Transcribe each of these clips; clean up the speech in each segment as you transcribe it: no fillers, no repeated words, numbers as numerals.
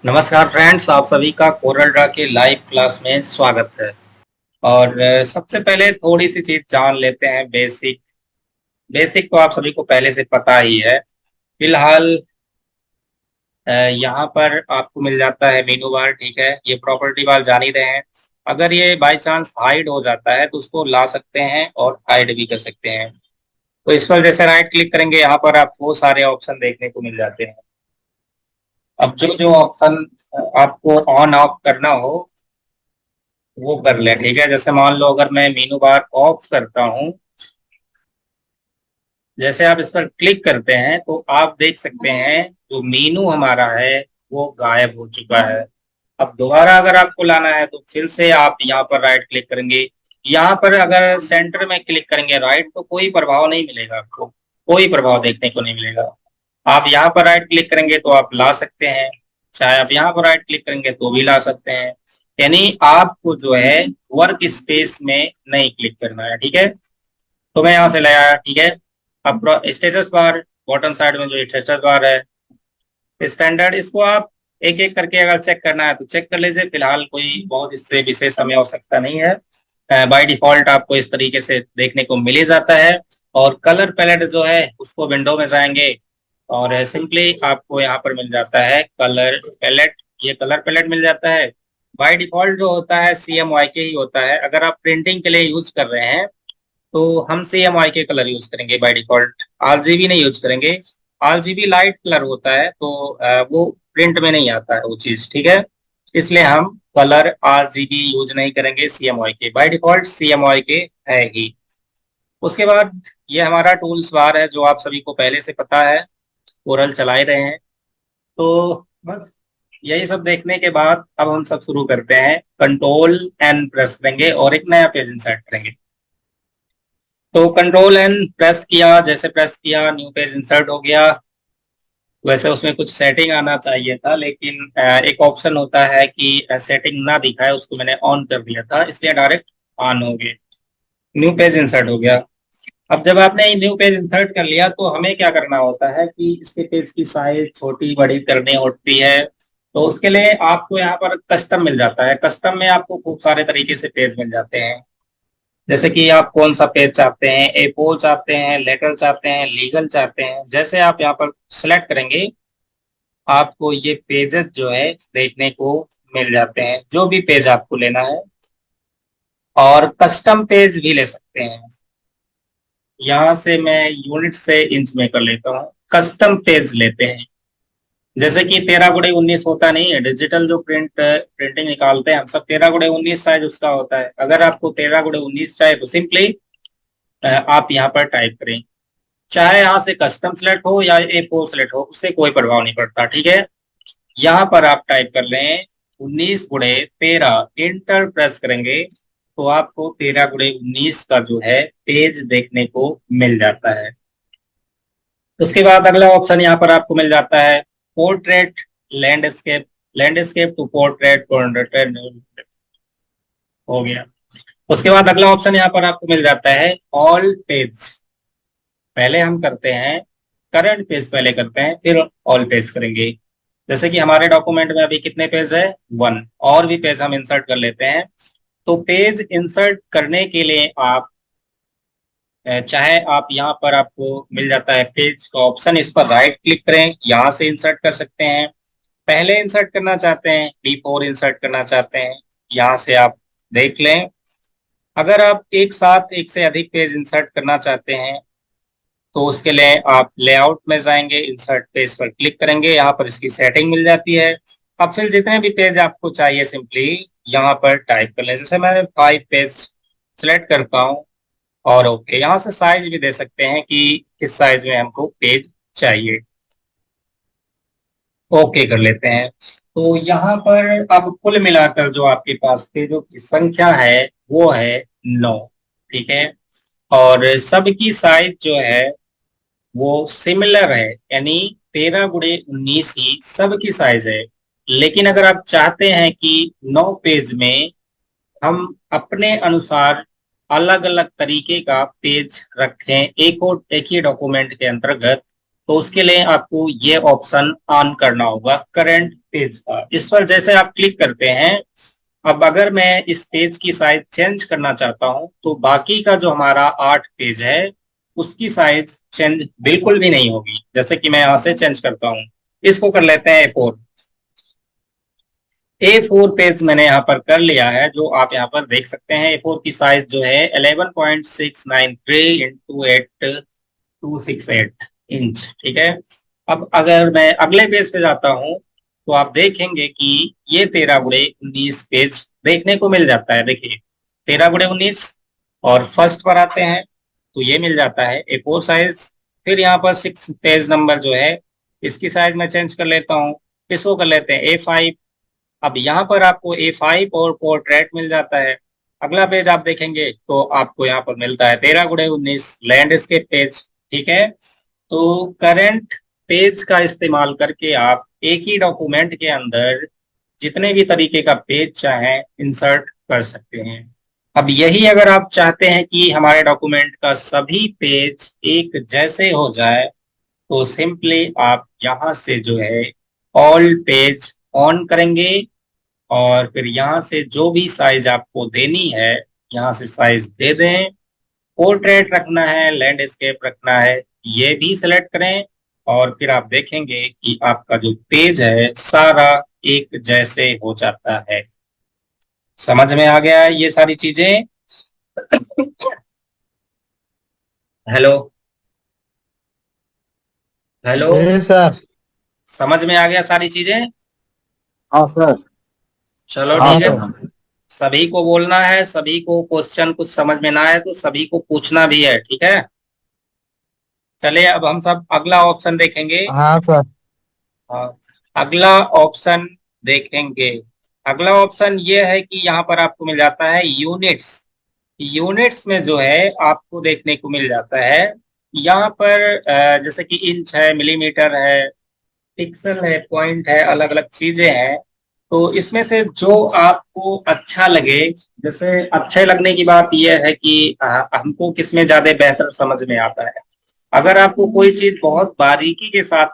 नमस्कार फ्रेंड्स, आप सभी का कोरल ड्रा के लाइव क्लास में स्वागत है। और सबसे पहले थोड़ी सी चीज जान लेते हैं। बेसिक बेसिक तो आप सभी को पहले से पता ही है। फिलहाल यहाँ पर आपको मिल जाता है मेनू बार। ठीक है, ये प्रॉपर्टी बार जान ही रहे हैं। अगर ये बाय चांस हाइड हो जाता है तो उसको ला सकते हैं और हाइड भी कर सकते हैं। तो इस पर जैसे राइट क्लिक करेंगे, यहाँ पर आपको सारे ऑप्शन देखने को मिल जाते हैं। अब जो जो ऑप्शन आपको ऑन ऑफ करना हो वो कर ले। ठीक है, जैसे मान लो अगर मैं मेनू बार ऑफ करता हूं, जैसे आप इस पर क्लिक करते हैं तो आप देख सकते हैं जो मेनू हमारा है वो गायब हो चुका है। अब दोबारा अगर आपको लाना है तो फिर से आप यहाँ पर राइट क्लिक करेंगे। यहाँ पर अगर सेंटर में क्लिक करेंगे राइट तो कोई प्रभाव नहीं मिलेगा आपको, कोई प्रभाव देखने को नहीं मिलेगा। आप यहाँ पर राइट क्लिक करेंगे तो आप ला सकते हैं, चाहे आप यहाँ पर राइट क्लिक करेंगे तो भी ला सकते हैं। यानी आपको जो है वर्क स्पेस में नहीं क्लिक करना है। ठीक है, तो मैं यहाँ से ले आया। ठीक है, अब स्टेटस बार बॉटम साइड में जो स्टेटस बार है स्टैंडर्ड, इसको आप एक एक करके अगर चेक करना है तो चेक कर लीजिए। फिलहाल कोई बहुत इससे विशेष हमें आवश्यकता नहीं है। बाय डिफॉल्ट आपको इस तरीके से देखने को मिल ही जाता है। और कलर पैलेट जो है उसको विंडो में जाएंगे और सिंपली आपको यहाँ पर मिल जाता है कलर पैलेट। ये कलर पैलेट मिल जाता है। बाय डिफॉल्ट जो होता है CMYK के ही होता है। अगर आप प्रिंटिंग के लिए यूज कर रहे हैं तो हम CMYK के कलर यूज करेंगे बाय डिफॉल्ट, RGB नहीं यूज करेंगे। RGB लाइट कलर होता है तो वो प्रिंट में नहीं आता है वो चीज। ठीक है, इसलिए हम कलर RGB यूज नहीं करेंगे। CMYK बाय डिफॉल्ट CMYK है ही। उसके बाद ये हमारा टूल्स बार है जो आप सभी को पहले से पता है, कोरल चला ही रहे हैं। तो बस यही सब देखने के बाद अब हम सब शुरू करते हैं। कंट्रोल N प्रेस करेंगे और एक नया पेज इंसर्ट करेंगे। तो कंट्रोल N प्रेस किया, जैसे प्रेस किया न्यू पेज इंसर्ट हो गया। वैसे उसमें कुछ सेटिंग आना चाहिए था लेकिन एक ऑप्शन होता है कि सेटिंग ना दिखाए, उसको मैंने ऑन कर दिया था इसलिए डायरेक्ट ऑन हो गए। न्यू पेज इंसर्ट हो गया। अब जब आपने न्यू पेज इंसर्ट कर लिया तो हमें क्या करना होता है कि इसके पेज की साइज छोटी बड़ी करनी होती है। तो उसके लिए आपको यहाँ पर कस्टम मिल जाता है। कस्टम में आपको खूब सारे तरीके से पेज मिल जाते हैं। जैसे कि आप कौन सा पेज चाहते हैं, A4 चाहते हैं, लेटर चाहते हैं, लीगल चाहते हैं। जैसे आप यहाँ पर सिलेक्ट करेंगे आपको ये पेजेस जो है देखने को मिल जाते हैं, जो भी पेज आपको लेना है। और कस्टम पेज भी ले सकते हैं। यहाँ से मैं यूनिट से इंच में कर लेता हूँ। कस्टम पेज लेते हैं, जैसे कि 13x19 होता नहीं है। डिजिटल जो प्रिंटिंग निकालते हैं हम सब 13x19 साइज उसका होता है। अगर आपको 13x19 चाहिए तो सिंपली आप यहाँ पर टाइप करें। चाहे यहाँ से कस्टम सेलेक्ट हो या A4 सेलेक्ट हो, उससे कोई प्रभाव नहीं पड़ता। ठीक है, यहाँ पर आप टाइप कर लें 19x13, इंटर प्रेस करेंगे तो आपको 13x19 का जो है पेज देखने को मिल जाता है। उसके बाद अगला ऑप्शन यहाँ पर आपको मिल जाता है portrait landscape. Landscape to portrait, portrait हो गया। उसके बाद अगला ऑप्शन यहाँ पर आपको मिल जाता है ऑल पेज। पहले हम करते हैं करंट पेज, पहले करते हैं फिर ऑल पेज करेंगे। जैसे कि हमारे डॉक्यूमेंट में अभी कितने पेज है, 1। और भी पेज हम इंसर्ट कर लेते हैं। तो पेज इंसर्ट करने के लिए आप चाहे आप यहाँ पर आपको मिल जाता है पेज का ऑप्शन, इस पर राइट क्लिक करें, यहाँ से इंसर्ट कर सकते हैं। पहले इंसर्ट करना चाहते हैं, B4 इंसर्ट करना चाहते हैं, यहाँ से आप देख लें। अगर आप एक साथ एक से अधिक पेज इंसर्ट करना चाहते हैं तो उसके लिए आप लेआउट में जाएंगे, इंसर्ट पेज पर क्लिक करेंगे, यहाँ पर इसकी सेटिंग मिल जाती है। अब फिर जितने भी पेज आपको चाहिए सिंपली यहाँ पर टाइप कर लें। जैसे मैं 5 पेज सिलेक्ट करता हूँ और ओके, यहाँ से साइज भी दे सकते हैं कि किस साइज में हमको पेज चाहिए। ओके कर लेते हैं। तो यहाँ पर अब कुल मिलाकर जो आपके पास पेजों की संख्या है वो है 9। ठीक है, और सबकी साइज जो है वो सिमिलर है, यानी 13x19 ही सबकी साइज है। लेकिन अगर आप चाहते हैं कि 9 पेज में हम अपने अनुसार अलग अलग तरीके का पेज रखें एक और एक ही डॉक्यूमेंट के अंतर्गत, तो उसके लिए आपको ये ऑप्शन ऑन करना होगा करंट पेज का। इस पर जैसे आप क्लिक करते हैं, अब अगर मैं इस पेज की साइज चेंज करना चाहता हूं तो बाकी का जो हमारा 8 पेज है उसकी साइज चेंज बिल्कुल भी नहीं होगी। जैसे कि मैं यहां से चेंज करता हूं, इसको कर लेते हैं A4। A4 पेज मैंने यहाँ पर कर लिया है, जो आप यहाँ पर देख सकते हैं। A4 की साइज जो है 11.693 इंटू 8268 इंच, ठीक है। अब अगर मैं अगले पेज पे जाता हूं तो आप देखेंगे कि ये 13 × 19 पेज देखने को मिल जाता है। देखिए 13 × 19, और फर्स्ट पर आते हैं तो ये मिल जाता है A4 साइज। फिर यहाँ पर 6 पेज नंबर जो है इसकी साइज मैं चेंज कर लेता हूँ, इसको कर लेते हैं A5। अब यहाँ पर आपको A5 और पोर्ट्रेट मिल जाता है। अगला पेज आप देखेंगे तो आपको यहाँ पर मिलता है 13 × 19 लैंडस्केप पेज, ठीक है। तो करंट पेज का इस्तेमाल करके आप एक ही डॉक्यूमेंट के अंदर जितने भी तरीके का पेज चाहें इंसर्ट कर सकते हैं। अब यही अगर आप चाहते हैं कि हमारे डॉक्यूमेंट का सभी पेज एक जैसे हो जाए तो सिंपली आप यहाँ से जो है ऑल पेज ऑन करेंगे, और फिर यहाँ से जो भी साइज आपको देनी है यहाँ से साइज दे दें। पोर्ट्रेट रखना है, लैंडस्केप रखना है, ये भी सिलेक्ट करें, और फिर आप देखेंगे कि आपका जो पेज है सारा एक जैसे हो जाता है। समझ में आ गया है ये सारी चीजें? हेलो हेलो, जी सर। समझ में आ गया सारी चीजें? हाँ सर। चलो हाँ ठीक है। सर। सभी को बोलना है, सभी को क्वेश्चन कुछ समझ में ना आए तो सभी को पूछना भी है, ठीक है। चलिए अब हम सब अगला ऑप्शन देखेंगे। हाँ सर। हाँ, अगला ऑप्शन देखेंगे। अगला ऑप्शन ये है कि यहाँ पर आपको मिल जाता है यूनिट्स। यूनिट्स में जो है आपको देखने को मिल जाता है यहाँ पर जैसे कि इंच है, मिलीमीटर है, पिक्सल है, पॉइंट है, अलग अलग चीजें हैं। तो इसमें से जो आपको अच्छा लगे, जैसे अच्छे लगने की बात यह है कि हमको किसमें ज्यादा बेहतर समझ में आता है। अगर आपको कोई चीज बहुत बारीकी के साथ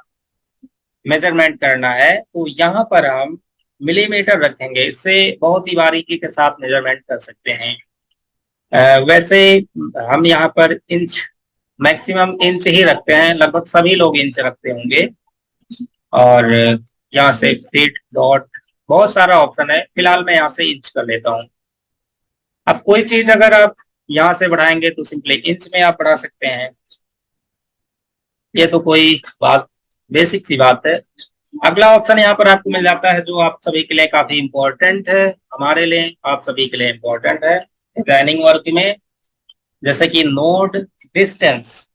मेजरमेंट करना है तो यहाँ पर हम मिलीमीटर रखेंगे, इससे बहुत ही बारीकी के साथ मेजरमेंट कर सकते हैं। वैसे हम यहाँ पर इंच, मैक्सिमम इंच ही रखते हैं, लगभग सभी लोग इंच रखते होंगे। और यहाँ से फीट, डॉट, बहुत सारा ऑप्शन है, फिलहाल मैं यहाँ से इंच कर लेता हूँ। अब कोई चीज अगर आप यहाँ से बढ़ाएंगे तो सिंपली इंच में आप बढ़ा सकते हैं, ये तो कोई बात, बेसिक सी बात है। अगला ऑप्शन यहाँ पर आपको मिल जाता है जो आप सभी के लिए काफी इंपॉर्टेंट है, हमारे लिए, आप सभी के लिए इंपॉर्टेंट है डिजाइनिंग वर्क में, जैसे कि नोड डिस्टेंस।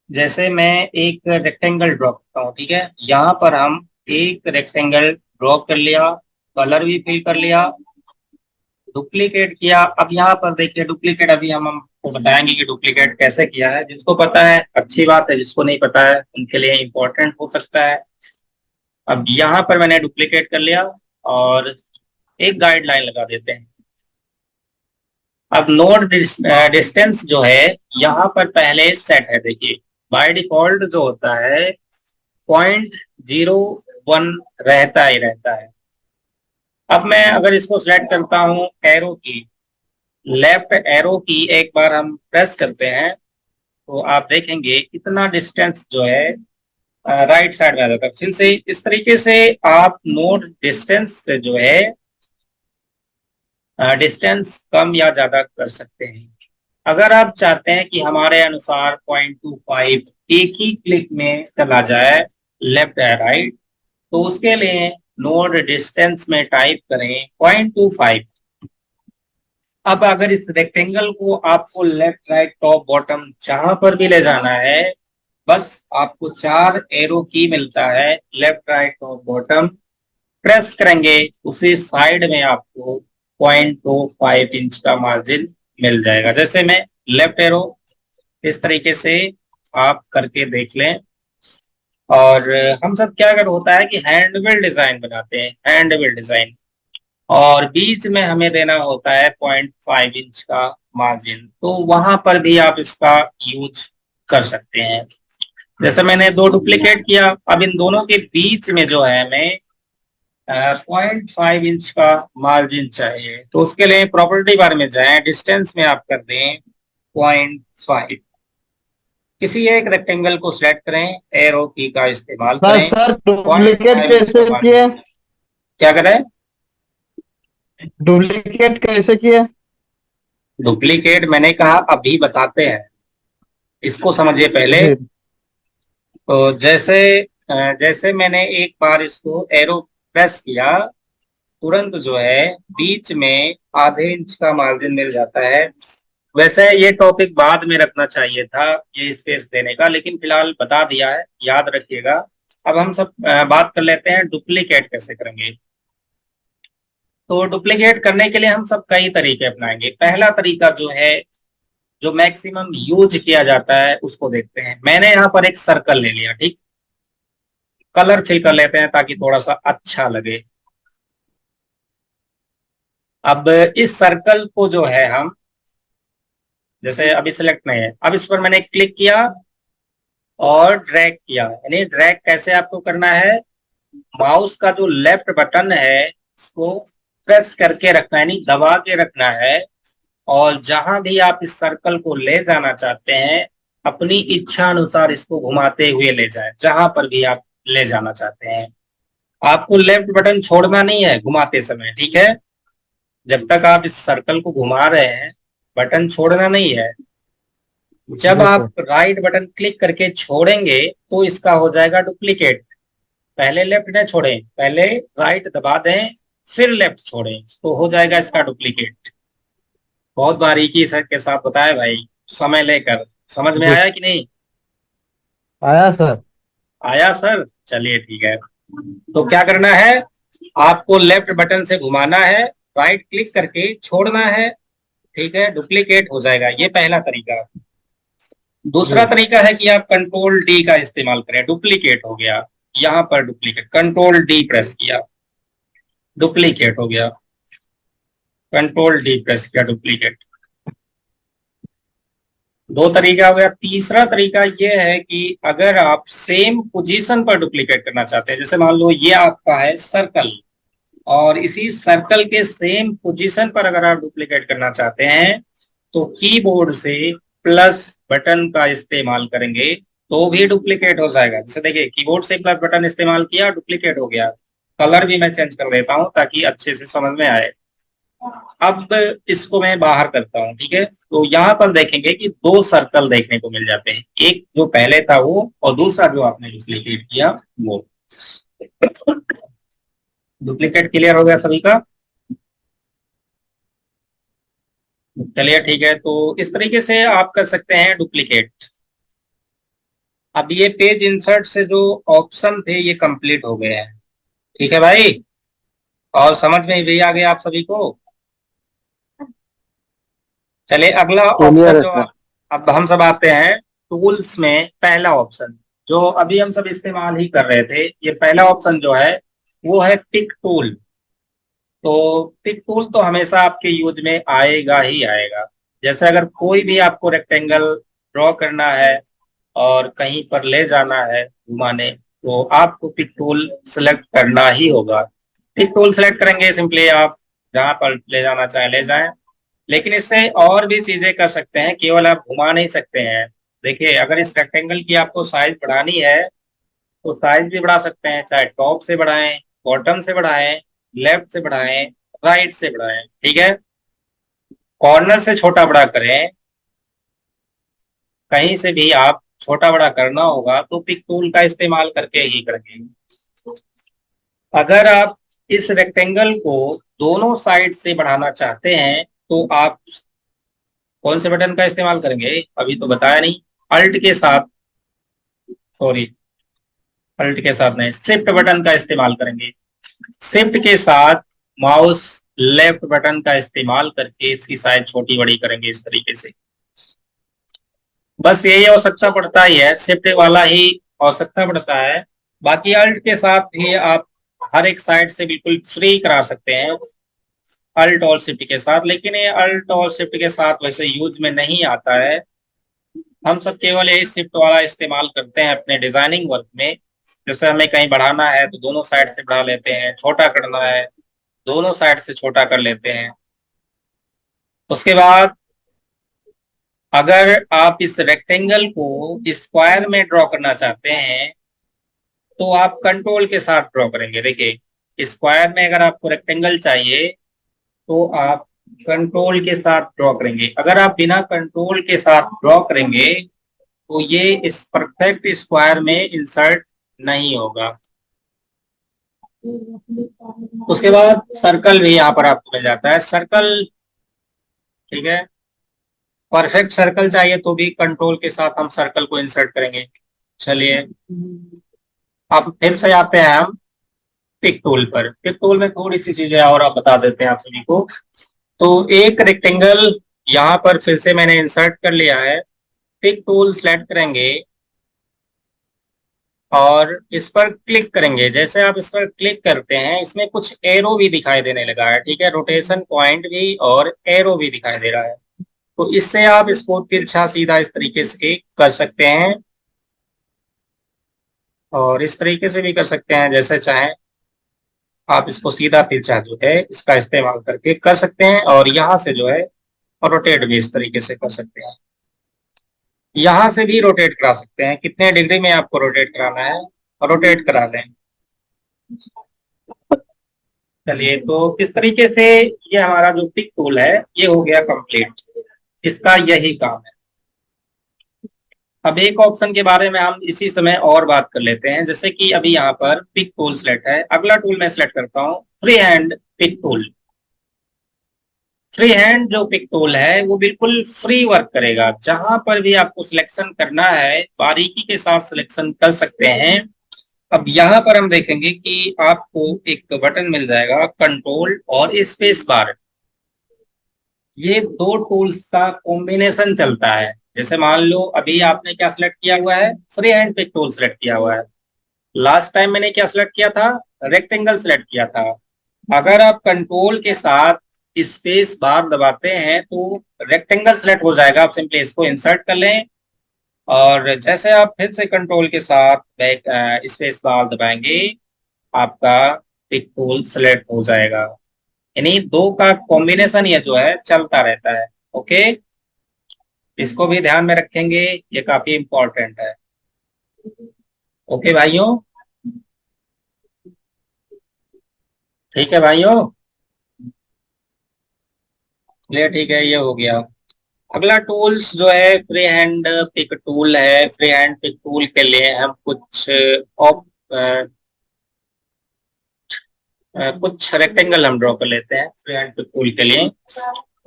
जैसे मैं एक रेक्टेंगल ड्रॉ करता हूँ, ठीक है, यहाँ पर हम एक रेक्टेंगल ड्रॉ कर लिया, कलर भी फिल कर लिया, डुप्लीकेट किया। अब यहाँ पर देखिए डुप्लीकेट अभी हम आपको बताएंगे कि डुप्लीकेट कैसे किया है। जिसको पता है अच्छी बात है, जिसको नहीं पता है उनके लिए इंपॉर्टेंट हो सकता है। अब यहाँ पर मैंने डुप्लीकेट कर लिया और एक गाइडलाइन लगा देते हैं। अब नोड डिस्टेंस जो है यहाँ पर पहले सेट है, देखिए बाय डिफॉल्ट जो होता है 0.01 रहता ही रहता है। अब मैं अगर इसको सिलेक्ट करता हूँ एरो की, लेफ्ट एरो की एक बार हम प्रेस करते हैं तो आप देखेंगे इतना डिस्टेंस जो है राइट साइड में आ जाता है। फिर से इस तरीके से आप नोड डिस्टेंस से जो है डिस्टेंस कम या ज्यादा कर सकते हैं। अगर आप चाहते हैं कि हमारे अनुसार 0.25 एक ही क्लिक में चला जाए लेफ्ट या राइट, तो उसके लिए नोड डिस्टेंस में टाइप करें 0.25। अब अगर इस रेक्टेंगल को आपको लेफ्ट राइट टॉप बॉटम जहां पर भी ले जाना है, बस आपको 4 एरो की मिलता है, left right top bottom press करेंगे, उसी साइड में आपको 0.25 इंच का मार्जिन मिल जाएगा। जैसे मैं लेफ्ट एरो, इस तरीके से आप करके देख लें। और हम सब क्या अगर होता है कि हैंडबिल्ड डिजाइन बनाते हैं, हैंडबिल्ड डिजाइन, और बीच में हमें देना होता है 0.5 इंच का मार्जिन, तो वहां पर भी आप इसका यूज कर सकते हैं। जैसे मैंने दो डुप्लीकेट किया, अब इन दोनों के बीच में जो है हमें 0.5 इंच का मार्जिन चाहिए। तो उसके लिए प्रॉपर्टी बार में जाएं, डिस्टेंस में आप कर दें 0.5। किसी एक रेक्टेंगल को सिलेक्ट करें, एरो की का इस्तेमाल बस करें, sir, point duplicate five inch का कैसे मार्जिन। किए? क्या करें? डुप्लीकेट कैसे किए? डुप्लीकेट मैंने कहा अभी बताते हैं, इसको समझिए पहले। जी। तो जैसे मैंने एक बार इसको एरो प्रेस किया, तुरंत जो है बीच में ½ इंच का मार्जिन मिल जाता है। वैसे ये टॉपिक बाद में रखना चाहिए था, ये स्पेस देने का, लेकिन फिलहाल बता दिया है, याद रखिएगा। अब हम सब बात कर लेते हैं डुप्लीकेट कैसे करेंगे। तो डुप्लीकेट करने के लिए हम सब कई तरीके अपनाएंगे। पहला तरीका जो है, जो मैक्सिमम यूज किया जाता है, उसको देखते हैं। मैंने यहाँ पर एक सर्कल ले लिया, ठीक। कलर फिल कर लेते हैं ताकि थोड़ा सा अच्छा लगे। अब इस सर्कल को जो है हम, जैसे अभी सिलेक्ट नहीं है, अब इस पर मैंने क्लिक किया और ड्रैग किया। यानी ड्रैग कैसे आपको करना है, माउस का जो लेफ्ट बटन है उसको प्रेस करके रखना है, यानी दबा के रखना है। और जहां भी आप इस सर्कल को ले जाना चाहते हैं, अपनी इच्छा अनुसार इसको घुमाते हुए ले जाएं, जहां पर भी आप ले जाना चाहते हैं। आपको लेफ्ट बटन छोड़ना नहीं है घुमाते समय, ठीक है। जब तक आप इस सर्कल को घुमा रहे हैं, बटन छोड़ना नहीं है। जब जी आप सर। राइट बटन क्लिक करके छोड़ेंगे तो इसका हो जाएगा डुप्लीकेट। पहले लेफ्ट न छोड़ें, पहले राइट दबा दें, फिर लेफ्ट छोड़ें, तो हो जाएगा इसका डुप्लीकेट। बहुत बारीकी से के साथ बताया भाई, समय लेकर। समझ में जी। आया कि नहीं? आया सर। आया सर, चलिए ठीक है। तो क्या करना है, आपको लेफ्ट बटन से घुमाना है, राइट क्लिक करके छोड़ना है, ठीक है, डुप्लीकेट हो जाएगा। ये पहला तरीका। दूसरा जी। तरीका है कि आप कंट्रोल डी का इस्तेमाल करें, डुप्लीकेट हो गया। यहां पर डुप्लीकेट, कंट्रोल डी प्रेस किया, डुप्लीकेट हो गया। कंट्रोल डी प्रेस किया, डुप्लीकेट। दो तरीका हो गया। तीसरा तरीका ये है कि अगर आप सेम पोजीशन पर डुप्लीकेट करना चाहते हैं, जैसे मान लो ये आपका है सर्कल, और इसी सर्कल के सेम पोजीशन पर अगर आप डुप्लीकेट करना चाहते हैं, तो कीबोर्ड से प्लस बटन का इस्तेमाल करेंगे तो भी डुप्लीकेट हो जाएगा। जैसे देखिए, कीबोर्ड से प्लस बटन इस्तेमाल किया, डुप्लीकेट हो गया। कलर भी मैं चेंज कर देता हूं ताकि अच्छे से समझ में आए। अब इसको मैं बाहर करता हूं, ठीक है। तो यहाँ पर देखेंगे कि दो सर्कल देखने को मिल जाते हैं, एक जो पहले था वो, और दूसरा जो आपने डुप्लीकेट किया वो। डुप्लीकेट क्लियर हो गया सभी का? चलिए ठीक है, तो इस तरीके से आप कर सकते हैं डुप्लीकेट। अब ये पेज इंसर्ट से जो ऑप्शन थे ये कंप्लीट हो गए हैं, ठीक है भाई। और समझ में भी आ गया आप सभी को? चलिए अगला क्लियर ऑप्शन है जो सर। अब हम सब आते हैं टूल्स में। पहला ऑप्शन जो अभी हम सब इस्तेमाल ही कर रहे थे, ये पहला ऑप्शन जो है वो है पिक टूल। तो पिक टूल तो हमेशा आपके यूज में आएगा ही आएगा। जैसे अगर कोई भी आपको रेक्टेंगल ड्रॉ करना है और कहीं पर ले जाना है घुमाने, तो आपको पिक टूल सेलेक्ट करना ही होगा। पिक टूल सेलेक्ट करेंगे, सिंपली आप जहां पर ले जाना चाहे ले जाएं। लेकिन इससे और भी चीजें कर सकते हैं, केवल आप घुमा नहीं सकते हैं। देखिए, अगर इस रेक्टेंगल की आपको साइज बढ़ानी है तो साइज भी बढ़ा सकते हैं, चाहे टॉप से बढ़ाएं, बॉटम से बढ़ाएं, लेफ्ट से बढ़ाएं, राइट से बढ़ाएं, ठीक है। कॉर्नर से छोटा बड़ा करें, कहीं से भी आप छोटा बड़ा करना होगा तो पिक टूल का इस्तेमाल करके ही करेंगे। अगर आप इस रेक्टेंगल को दोनों साइड से बढ़ाना चाहते हैं तो आप कौन से बटन का इस्तेमाल करेंगे, अभी तो बताया नहीं। अल्ट के साथ, सॉरी, अल्ट के साथ नहीं, शिफ्ट बटन का इस्तेमाल करेंगे। शिफ्ट के साथ माउस लेफ्ट बटन का इस्तेमाल करके इसकी साइज छोटी बड़ी करेंगे, इस तरीके से। बस यही आवश्यकता पड़ता ही है, शिफ्ट वाला ही आवश्यकता पड़ता है। बाकी अल्ट के साथ भी आप हर एक साइड से बिल्कुल फ्री करा सकते हैं, अल्ट और शिफ्ट के साथ। लेकिन ये अल्ट और शिफ्ट के साथ वैसे यूज में नहीं आता है। हम सब केवल यही शिफ्ट वाला इस्तेमाल करते हैं अपने डिजाइनिंग वर्क में। जैसे हमें कहीं बढ़ाना है तो दोनों साइड से बढ़ा लेते हैं, छोटा करना है दोनों साइड से छोटा कर लेते हैं। उसके बाद अगर आप इस रेक्टेंगल को स्क्वायर में ड्रॉ करना चाहते हैं तो आप कंट्रोल के साथ ड्रॉ करेंगे। देखिए, स्क्वायर में अगर आपको रेक्टेंगल चाहिए तो आप कंट्रोल के साथ ड्रॉ करेंगे। अगर आप बिना कंट्रोल के साथ ड्रॉ करेंगे तो ये इस परफेक्ट स्क्वायर में इंसर्ट नहीं होगा। उसके बाद सर्कल भी यहाँ पर आपको मिल जाता है, सर्कल। ठीक है, परफेक्ट सर्कल चाहिए तो भी कंट्रोल के साथ हम सर्कल को इंसर्ट करेंगे। चलिए, अब फिर से आते हैं हम पिक टूल पर। पिक टूल में थोड़ी सी चीजें और आप बता देते हैं आप सभी को। तो एक रेक्टेंगल यहाँ पर फिर से मैंने इंसर्ट कर लिया है। पिक टूल सेलेक्ट करेंगे और इस पर क्लिक करेंगे। जैसे आप इस पर क्लिक करते हैं इसमें कुछ एरो भी दिखाई देने लगा है। ठीक है, रोटेशन पॉइंट भी और एरो भी दिखाई दे रहा है। तो इससे आप इसको तिरछा सीधा इस तरीके से कर सकते हैं और इस तरीके से भी कर सकते हैं, जैसे चाहें आप इसको सीधा तिरछा जो है इसका इस्तेमाल करके कर सकते हैं। और यहाँ से जो है रोटेट भी इस तरीके से कर सकते हैं। यहाँ से भी रोटेट करा सकते हैं, कितने डिग्री में आपको रोटेट कराना है रोटेट करा लें। चलिए, तो इस तरीके से ये हमारा जो पिक टूल है ये हो गया कंप्लीट। इसका यही काम है। अब एक ऑप्शन के बारे में हम इसी समय और बात कर लेते हैं। जैसे कि अभी यहाँ पर पिक टूल सेलेक्ट है, अगला टूल मैं सेलेक्ट करता हूँ free hand pick tool. Free hand जो पिक टूल है वो बिल्कुल फ्री वर्क करेगा। जहां पर भी आपको सिलेक्शन करना है बारीकी के साथ सिलेक्शन कर सकते हैं। अब यहाँ पर हम देखेंगे कि आपको एक बटन मिल जाएगा कंट्रोल और स्पेस बार। ये दो टूल्स का कॉम्बिनेशन चलता है। जैसे मान लो अभी आपने क्या सिलेक्ट किया हुआ है, free hand pick tool select किया हुआ है। लास्ट टाइम मैंने क्या सिलेक्ट किया था, रेक्टेंगल सिलेक्ट किया था। अगर आप कंट्रोल के साथ स्पेस बार दबाते हैं तो रेक्टेंगल सिलेक्ट हो जाएगा। आप सिंपली इसको इंसर्ट कर लें और जैसे आप फिर से कंट्रोल के साथ बैक स्पेस बार दबाएंगे आपका पिक टूल सिलेक्ट हो जाएगा। यानी दो का कॉम्बिनेशन ये जो है चलता रहता है। ओके, इसको भी ध्यान में रखेंगे, ये काफी इंपॉर्टेंट है। ओके भाइयों, ठीक है भाइयों, चलिए ठीक है, ये हो गया। अगला टूल्स जो है फ्री हैंड पिक टूल है। फ्री हैंड पिक टूल के लिए हम कुछ रेक्टेंगल हम ड्रॉ कर लेते हैं फ्री हैंड पिक टूल के लिए।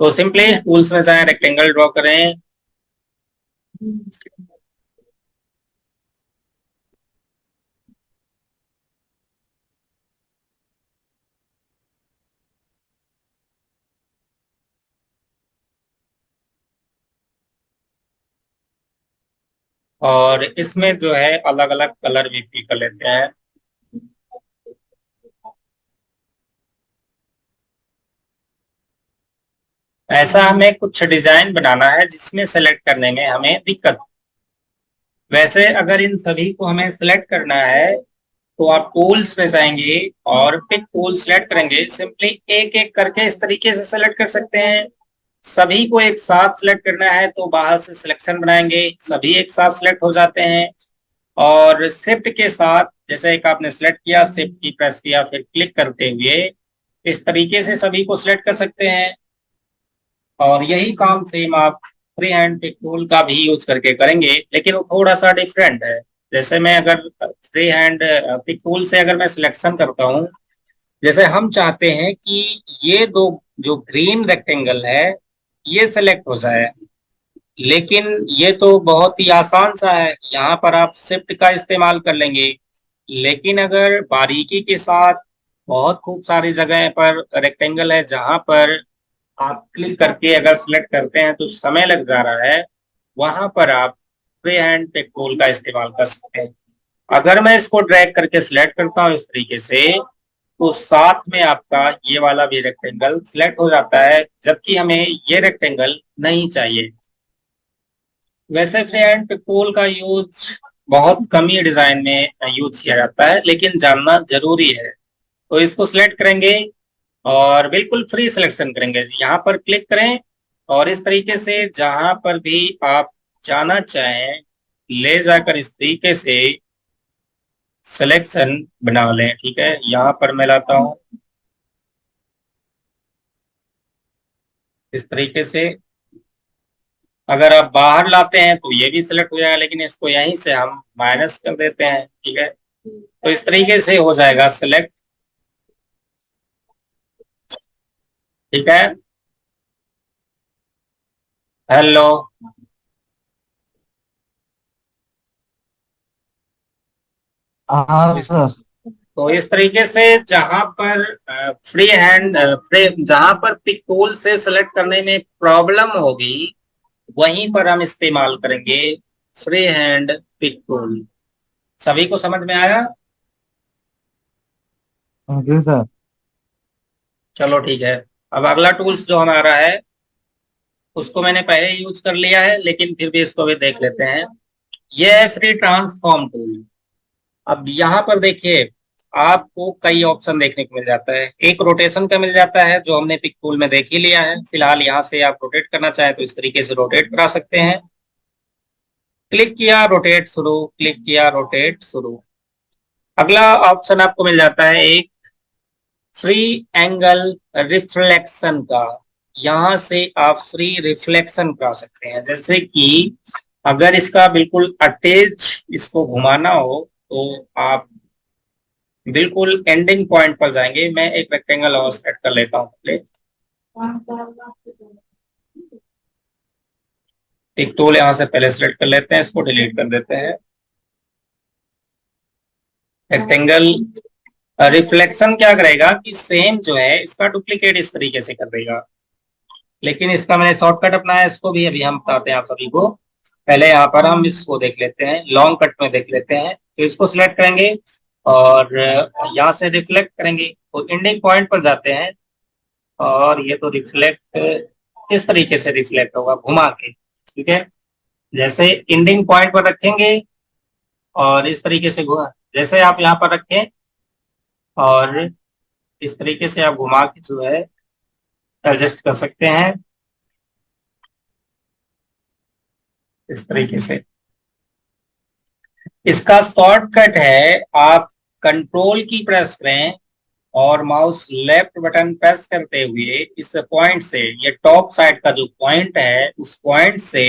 तो सिंपली टूल्स में जाए, रेक्टेंगल ड्रॉ करें। और इसमें जो है अलग अलग कलर भी पिक कर लेते हैं। ऐसा हमें कुछ डिजाइन बनाना है जिसमें सेलेक्ट करने में हमें दिक्कत। वैसे अगर इन सभी को हमें सेलेक्ट करना है तो आप टूल्स में जाएंगे और पिक टूल सेलेक्ट करेंगे। सिंपली एक एक करके इस तरीके से सेलेक्ट कर सकते हैं। सभी को एक साथ सेलेक्ट करना है तो बाहर से सिलेक्शन बनाएंगे, सभी एक साथ सेलेक्ट हो जाते हैं। और शिफ्ट के साथ जैसे एक आपने सेलेक्ट किया, शिफ्ट की प्रेस किया, फिर क्लिक करते हुए इस तरीके से सभी को सिलेक्ट कर सकते हैं। और यही काम सेम आप फ्री हैंड पिक टूल का भी यूज करके करेंगे, लेकिन वो थोड़ा सा डिफरेंट है। जैसे मैं अगर फ्री हैंड पिक टूल से अगर मैं सिलेक्शन करता हूँ, जैसे हम चाहते हैं कि ये दो जो ग्रीन रेक्टेंगल है ये सेलेक्ट हो जाए, लेकिन ये तो बहुत ही आसान सा है, यहाँ पर आप शिफ्ट का इस्तेमाल कर लेंगे। लेकिन अगर बारीकी के साथ बहुत खूब सारी जगह पर रेक्टेंगल है जहां पर आप क्लिक करके अगर सिलेक्ट करते हैं तो समय लग जा रहा है, वहां पर आप फ्री हैंड पिक टूल का इस्तेमाल कर सकते हैं। अगर मैं इसको ड्रैग करके सिलेक्ट करता हूँ इस तरीके से तो साथ में आपका ये वाला भी रेक्टेंगल सिलेक्ट हो जाता है, जबकि हमें ये रेक्टेंगल नहीं चाहिए। वैसे फ्री हैंड पिकोल का यूज बहुत कम ही डिजाइन में यूज किया जाता है, लेकिन जानना जरूरी है। तो इसको सिलेक्ट करेंगे और बिल्कुल फ्री सिलेक्शन करेंगे, यहाँ पर क्लिक करें और इस तरीके से जहां पर भी आप जाना चाहें ले जाकर इस तरीके से सिलेक्शन बना लें। ठीक है, यहाँ पर मैं लाता हूँ इस तरीके से। अगर आप बाहर लाते हैं तो ये भी सिलेक्ट हो जाएगा, लेकिन इसको यहीं से हम माइनस कर देते हैं। ठीक है, तो इस तरीके से हो जाएगा सिलेक्ट। ठीक है, हेलो। हाँ सर। तो इस तरीके से जहां पर फ्री हैंड फ्री जहां पर पिक टूल से सेलेक्ट करने में प्रॉब्लम होगी वहीं पर हम इस्तेमाल करेंगे फ्री हैंड पिक टूल। सभी को समझ में आया? जी सर। चलो ठीक है। अब अगला टूल्स जो हमारा है उसको मैंने पहले यूज कर लिया है, लेकिन फिर भी इसको भी देख लेते हैं। यह है फ्री ट्रांसफॉर्म टूल। अब यहाँ पर देखिए, आपको कई ऑप्शन देखने को मिल जाता है। एक रोटेशन का मिल जाता है जो हमने पिक टूल में देख ही लिया है। फिलहाल यहाँ से आप रोटेट करना चाहें तो इस तरीके से रोटेट करा सकते हैं। क्लिक किया रोटेट शुरू, क्लिक किया रोटेट शुरू। अगला ऑप्शन आपको मिल जाता है एक फ्री एंगल रिफ्लेक्शन का। यहां से आप फ्री रिफ्लेक्शन करा सकते हैं, जैसे कि अगर इसका बिल्कुल अटैच इसको घुमाना हो तो आप बिल्कुल एंडिंग पॉइंट पर जाएंगे। मैं एक रेक्टेंगल और सेट कर लेता हूँ पहले। एक टूल यहाँ से पहले सेलेक्ट कर लेते हैं, इसको डिलीट कर देते हैं। रेक्टेंगल रिफ्लेक्शन क्या करेगा कि सेम जो है इसका डुप्लीकेट इस तरीके से कर देगा, लेकिन इसका मैंने शॉर्टकट अपनाया है, इसको भी अभी हम बताते हैं आप सभी को। पहले यहाँ पर हम इसको देख लेते हैं, लॉन्ग कट में देख लेते हैं। तो इसको सिलेक्ट करेंगे और यहाँ से रिफ्लेक्ट करेंगे तो एंडिंग पॉइंट पर जाते हैं। और ये तो रिफ्लेक्ट इस तरीके से रिफ्लेक्ट होगा घुमा के। ठीक है, जैसे एंडिंग पॉइंट पर रखेंगे और इस तरीके से घुमा, जैसे आप यहाँ पर रखें और इस तरीके से आप घुमा के जो है एडजस्ट कर सकते हैं इस तरीके से। इसका शॉर्टकट है, आप कंट्रोल की प्रेस करें और माउस लेफ्ट बटन प्रेस करते हुए इस पॉइंट से, ये टॉप साइड का जो पॉइंट है उस पॉइंट से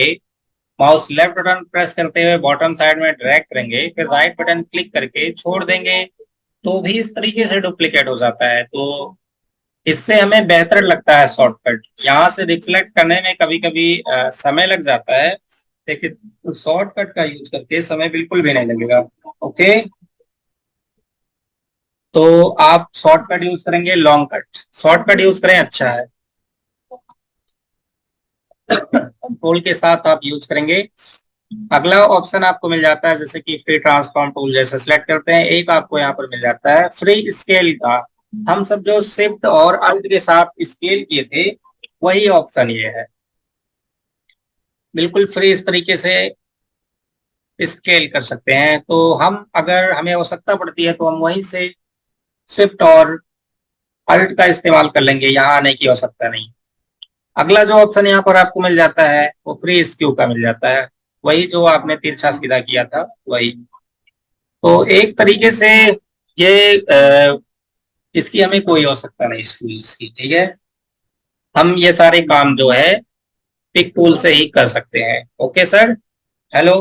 माउस लेफ्ट बटन प्रेस करते हुए बॉटम साइड में ड्रैग करेंगे, फिर राइट बटन क्लिक करके छोड़ देंगे तो भी इस तरीके से डुप्लीकेट हो जाता है। तो इससे हमें बेहतर लगता है शॉर्टकट। यहाँ से रिफ्लेक्ट करने में कभी कभी समय लग जाता है, लेकिन शॉर्टकट का यूज करके समय बिल्कुल भी नहीं लगेगा। ओके, तो आप शॉर्टकट यूज करेंगे, लॉन्ग कट शॉर्टकट यूज करें अच्छा है। कंट्रोल के साथ आप यूज करेंगे। अगला ऑप्शन आपको मिल जाता है जैसे कि फ्री ट्रांसफॉर्म टूल, जैसे सेलेक्ट करते हैं एक आपको यहाँ पर मिल जाता है फ्री स्केल का। हम सब जो शिफ्ट और अल्ट के साथ स्केल किए थे वही ऑप्शन ये है, बिल्कुल फ्री इस तरीके से स्केल कर सकते हैं। तो हम अगर हमें आवश्यकता पड़ती है तो हम वहीं से शिफ्ट और अल्ट का इस्तेमाल कर लेंगे, यहाँ आने की आवश्यकता नहीं। अगला जो ऑप्शन यहाँ पर आपको मिल जाता है वो फ्री स्क्यू का मिल जाता है, वही जो आपने तिरछा सीधा किया था वही। तो एक तरीके से ये इसकी हमें कोई आवश्यकता नहीं इस टूल्स की। ठीक है, हम ये सारे काम जो है पिक टूल से ही कर सकते हैं। Okay sir, hello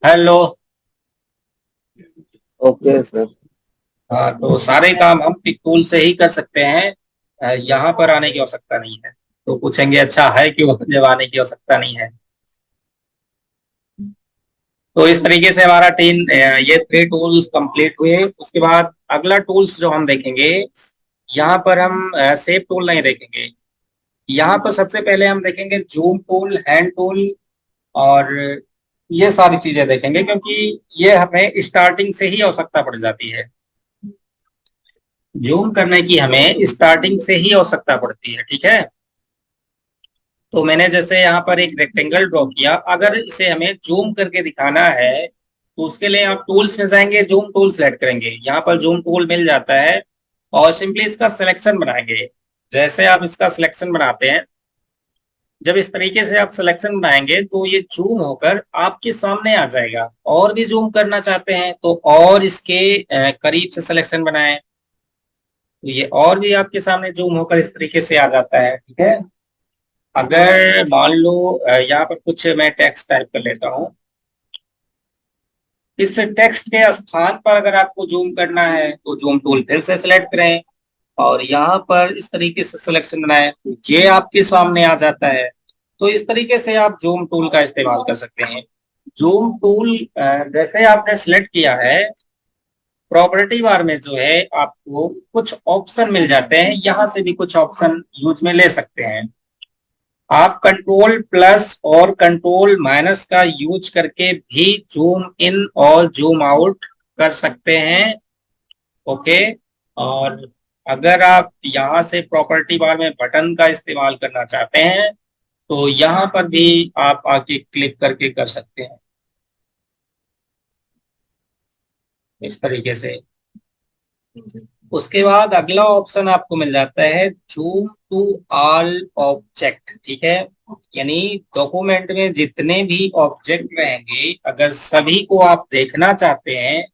hello. Okay sir. हाँ, तो सारे काम हम पिक टूल से ही कर सकते हैं, यहाँ पर आने की आवश्यकता नहीं है। तो पूछेंगे अच्छा है क्यों जब आने की आवश्यकता नहीं है। तो इस तरीके से हमारा ये 3 टूल्स कंप्लीट हुए। उसके बाद अगला टूल्स जो हम देखेंगे, यहाँ पर हम सेव टूल नहीं देखेंगे। यहाँ पर सबसे पहले हम देखेंगे जूम टूल, हैंड टूल और ये सारी चीजें देखेंगे, क्योंकि ये हमें स्टार्टिंग से ही आवश्यकता पड़ जाती है। जूम करने की हमें स्टार्टिंग से ही आवश्यकता पड़ती है। ठीक है, तो मैंने जैसे यहाँ पर एक रेक्टेंगल ड्रॉ किया, अगर इसे हमें जूम करके दिखाना है तो उसके लिए आप टूल्स में जाएंगे, जूम टूल सेलेक्ट करेंगे, यहाँ पर जूम टूल मिल जाता है और सिंपली इसका सिलेक्शन बनाएंगे। जैसे आप इसका सिलेक्शन बनाते हैं, जब इस तरीके से आप सिलेक्शन बनाएंगे तो ये जूम होकर आपके सामने आ जाएगा। और भी जूम करना चाहते हैं तो और इसके करीब से सिलेक्शन बनाएं, तो ये और भी आपके सामने जूम होकर इस तरीके से आ जाता है। ठीक है, अगर मान लो यहाँ पर कुछ मैं टेक्स्ट टाइप कर लेता हूँ, इस टेक्स्ट के स्थान पर अगर आपको जूम करना है तो जूम टूल फिर से सिलेक्ट करें और यहाँ पर इस तरीके से सिलेक्शन बनाएं तो ये आपके सामने आ जाता है। तो इस तरीके से आप जूम टूल का इस्तेमाल कर सकते हैं। जूम टूल जैसे आपने सिलेक्ट किया है, प्रॉपर्टी बार में जो है आपको कुछ ऑप्शन मिल जाते हैं, यहाँ से भी कुछ ऑप्शन यूज में ले सकते हैं। आप कंट्रोल प्लस और कंट्रोल माइनस का यूज करके भी जूम इन और जूम आउट कर सकते हैं। ओके, और अगर आप यहाँ से प्रॉपर्टी बार में बटन का इस्तेमाल करना चाहते हैं तो यहाँ पर भी आप आके क्लिक करके कर सकते हैं इस तरीके से। उसके बाद अगला ऑप्शन आपको मिल जाता है जूम टू ऑल ऑब्जेक्ट। ठीक है, यानी डॉक्यूमेंट में जितने भी ऑब्जेक्ट रहेंगे अगर सभी को आप देखना चाहते हैं,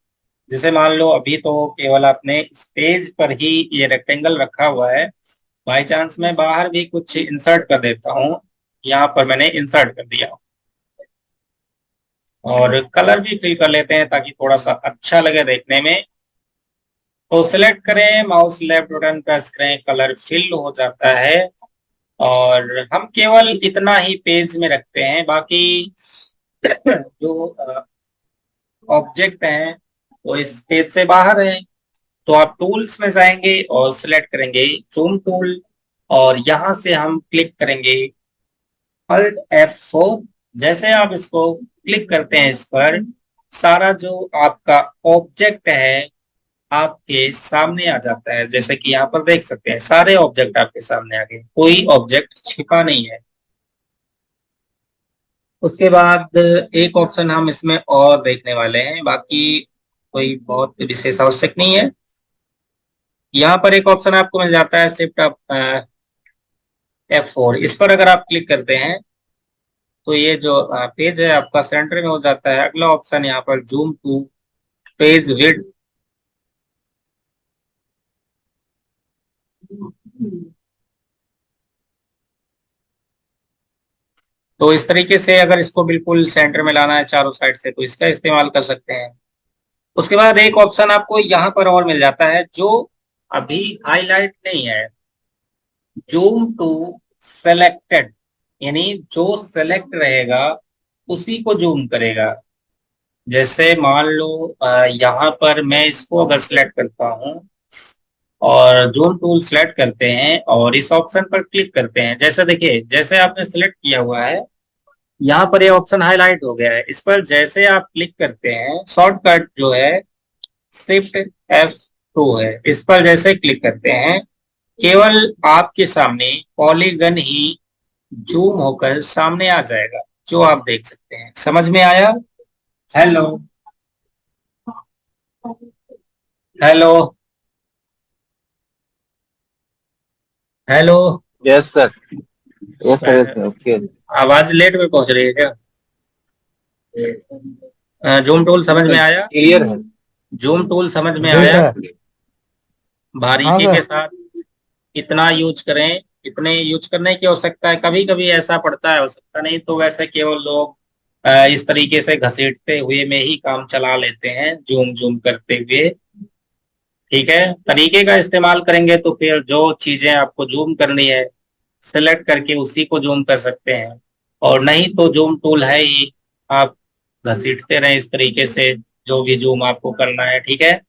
जैसे मान लो अभी तो केवल आपने इस पेज पर ही ये रेक्टेंगल रखा हुआ है, बाई चांस मैं बाहर भी कुछ इंसर्ट कर देता हूँ, यहाँ पर मैंने इंसर्ट कर दिया और कलर भी फिल कर लेते हैं ताकि थोड़ा सा अच्छा लगे देखने में। तो सिलेक्ट करें, माउस लेफ्ट बटन प्रेस करें, कलर फिल हो जाता है और हम केवल इतना ही पेज में रखते हैं, बाकी जो ऑब्जेक्ट हैं वो इस पेज से बाहर हैं। तो आप टूल्स में जाएंगे और सिलेक्ट करेंगे जूम टूल और यहां से हम क्लिक करेंगे Alt F4। जैसे आप इसको क्लिक करते हैं, इस पर सारा जो आपका ऑब्जेक्ट है आपके सामने आ जाता है। जैसे कि यहाँ पर देख सकते हैं सारे ऑब्जेक्ट आपके सामने आ गए, कोई ऑब्जेक्ट छिपा नहीं है। उसके बाद एक ऑप्शन हम इसमें और देखने वाले हैं, बाकी कोई बहुत विशेष आवश्यक नहीं है। यहाँ पर एक ऑप्शन आपको मिल जाता है शिफ्ट F4, इस पर अगर आप क्लिक करते हैं तो ये जो पेज है आपका सेंटर में हो जाता है। अगला ऑप्शन यहाँ पर जूम टू पेज विड्थ। तो इस तरीके से अगर इसको बिल्कुल सेंटर में लाना है चारों साइड से तो इसका इस्तेमाल कर सकते हैं। उसके बाद एक ऑप्शन आपको यहाँ पर और मिल जाता है जो अभी हाईलाइट नहीं है, जूम टू सेलेक्टेड, यानी जो सेलेक्ट रहेगा उसी को जूम करेगा। जैसे मान लो यहाँ पर मैं इसको अगर सिलेक्ट करता हूँ और जूम टूल सेलेक्ट करते हैं और इस ऑप्शन पर क्लिक करते हैं, जैसे देखिए जैसे आपने सिलेक्ट किया हुआ है यहाँ पर ये ऑप्शन हाईलाइट हो गया है, इस पर जैसे आप क्लिक करते हैं शॉर्टकट जो है शिफ्ट F2 है, इस पर जैसे क्लिक करते हैं केवल आपके सामने पॉलीगन ही जूम होकर सामने आ जाएगा, जो आप देख सकते हैं। समझ में आया? Hello, hello, hello. Yes sir. Yes sir, yes sir, okay. आवाज लेट में पहुंच रही है क्या? जूम टूल समझ में आया? क्लियर है। जूम टूल समझ में जी आया? सर। हाँ बारीकी के सर। साथ इतना यूज करें, इतने यूज करने की आवश्यकता है। कभी कभी ऐसा पड़ता है, हो सकता नहीं तो वैसे केवल लोग इस तरीके से घसीटते हुए में ही काम चला लेते हैं, जूम जूम करते हुए। ठीक है, तरीके का इस्तेमाल करेंगे तो फिर जो चीजें आपको जूम करनी है सिलेक्ट करके उसी को जूम कर सकते हैं, और नहीं तो जूम टूल है ही, आप घसीटते रहें इस तरीके से जो भी जूम आपको करना है। ठीक है,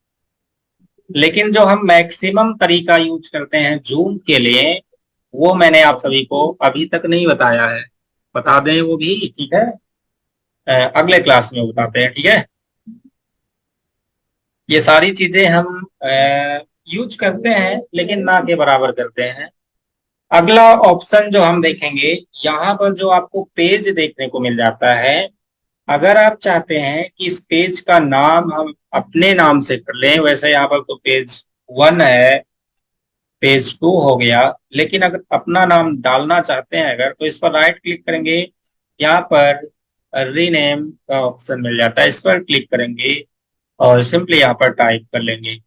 लेकिन जो हम मैक्सिमम तरीका यूज करते हैं जूम के लिए वो मैंने आप सभी को अभी तक नहीं बताया है, बता दें वो भी। ठीक है, अगले क्लास में बताते हैं। ठीक है, ये सारी चीजें हम यूज करते हैं लेकिन ना के बराबर करते हैं। अगला ऑप्शन जो हम देखेंगे, यहाँ पर जो आपको पेज देखने को मिल जाता है, अगर आप चाहते हैं कि इस पेज का नाम हम अपने नाम से कर लें, वैसे यहाँ पर तो पेज 1 है, पेज 2 हो गया, लेकिन अगर अपना नाम डालना चाहते हैं अगर, तो इस पर राइट क्लिक करेंगे, यहाँ पर रीनेम का ऑप्शन मिल जाता है, इस पर क्लिक करेंगे और सिंपली यहाँ पर टाइप कर लेंगे,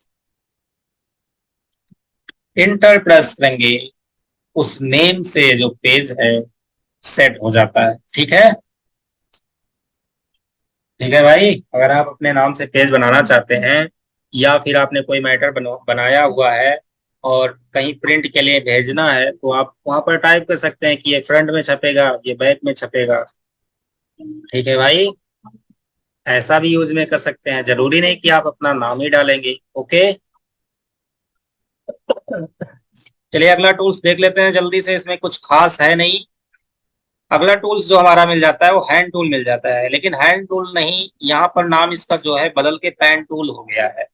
इंटर प्रेस करेंगे, उस नेम से जो पेज है सेट हो जाता है। ठीक है, ठीक है भाई। अगर आप अपने नाम से पेज बनाना चाहते हैं या फिर आपने कोई मैटर बनाया हुआ है और कहीं प्रिंट के लिए भेजना है, तो आप वहां पर टाइप कर सकते हैं कि ये फ्रंट में छपेगा, ये बैक में छपेगा। ठीक है भाई, ऐसा भी यूज में कर सकते हैं, जरूरी नहीं कि आप अपना नाम ही डालेंगे। ओके, चलिए अगला टूल्स देख लेते हैं जल्दी से, इसमें कुछ खास है नहीं। अगला टूल्स जो हमारा मिल जाता है वो हैंड टूल मिल जाता है, लेकिन हैंड टूल नहीं, यहाँ पर नाम इसका जो है बदल के पेन टूल हो गया है,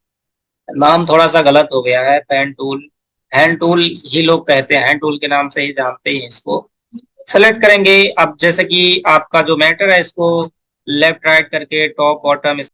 नाम थोड़ा सा गलत हो गया है, पेन टूल। हैंड टूल ही लोग कहते हैं, हैंड टूल के नाम से ही जानते हैं इसको। सेलेक्ट करेंगे, अब जैसे कि आपका जो मैटर है इसको लेफ्ट राइट करके टॉप बॉटम